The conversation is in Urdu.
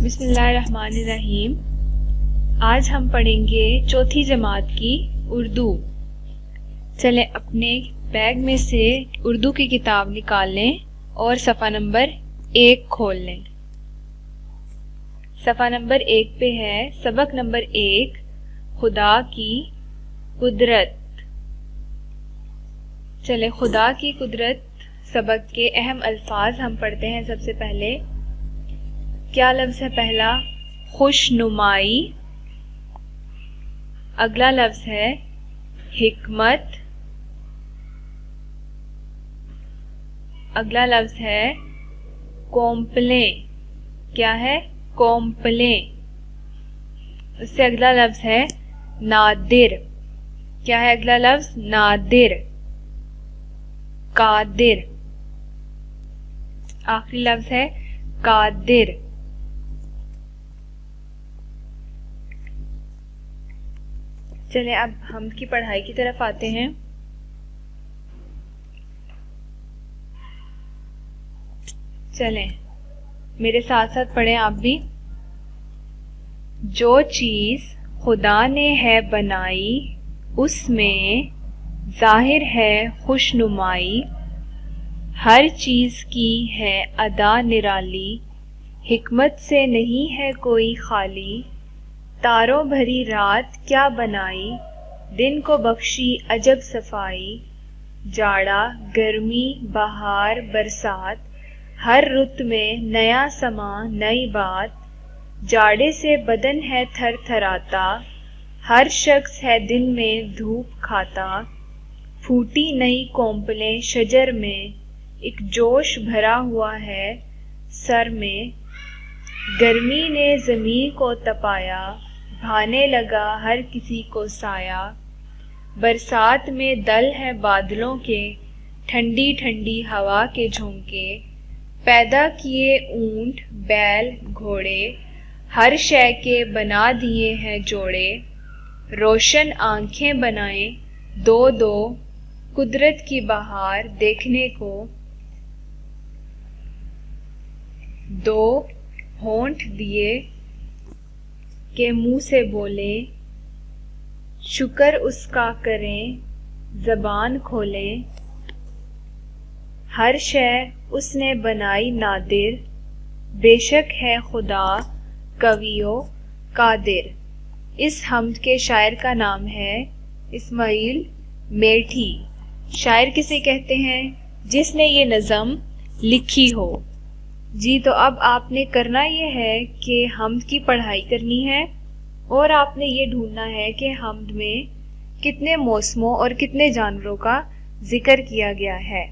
بسم اللہ الرحمن الرحیم۔ آج ہم پڑھیں گے چوتھی جماعت کی اردو۔ چلیں اپنے بیگ میں سے اردو کی کتاب نکال لیں اور صفحہ نمبر 1 کھول لیں۔ صفحہ نمبر 1 پہ ہے سبق نمبر 1، خدا کی قدرت۔ چلیں خدا کی قدرت سبق کے اہم الفاظ ہم پڑھتے ہیں۔ سب سے پہلے کیا لفظ ہے؟ پہلا خوش نمائی، اگلا لفظ ہے حکمت، اگلا لفظ ہے کومپلیں۔ کیا ہے؟ کومپلیں۔ اس سے اگلا لفظ ہے نادر۔ کیا ہے اگلا لفظ؟ نادر۔ قادر۔ آخری لفظ ہے قادر۔ چلیں اب ہم کی پڑھائی کی طرف آتے ہیں۔ چلیں میرے ساتھ ساتھ پڑھیں آپ بھی۔ جو چیز خدا نے ہے بنائی، اس میں ظاہر ہے خوش نمائی، ہر چیز کی ہے ادا نرالی، حکمت سے نہیں ہے کوئی خالی، تاروں بھری رات کیا بنائی، دن کو بخشی عجب صفائی، جاڑا گرمی بہار برسات، ہر رت میں نیا سما نئی بات، جاڑے سے بدن ہے تھر تھراتا، ہر شخص ہے دن میں دھوپ کھاتا، پھوٹی نئی کومپلیں شجر میں، ایک جوش بھرا ہوا ہے سر میں، گرمی نے زمین کو تپایا، بھانے لگا ہر کسی کو سایہ، برسات میں دل ہے بادلوں کے، ٹھنڈی ٹھنڈی ہوا کے جھونکے، پیدا کیے اونٹ بیل گھوڑے، ہر شے کے بنا دیے ہیں جوڑے، روشن آنکھیں بنائیں دو دو، قدرت کی بہار دیکھنے کو، دو ہونٹ دیے کہ منہ سے بولیں، شکر اس کا کریں زبان کھولیں، ہر شے اس نے بنائی نادر، بے شک ہے خدا قوی و قادر۔ اس حمد کے شاعر کا نام ہے اسماعیل میٹھی۔ شاعر کسے کہتے ہیں؟ جس نے یہ نظم لکھی ہو۔ جی تو اب آپ نے کرنا یہ ہے کہ حمد کی پڑھائی کرنی ہے اور آپ نے یہ ڈھونڈنا ہے کہ حمد میں کتنے موسموں اور کتنے جانوروں کا ذکر کیا گیا ہے۔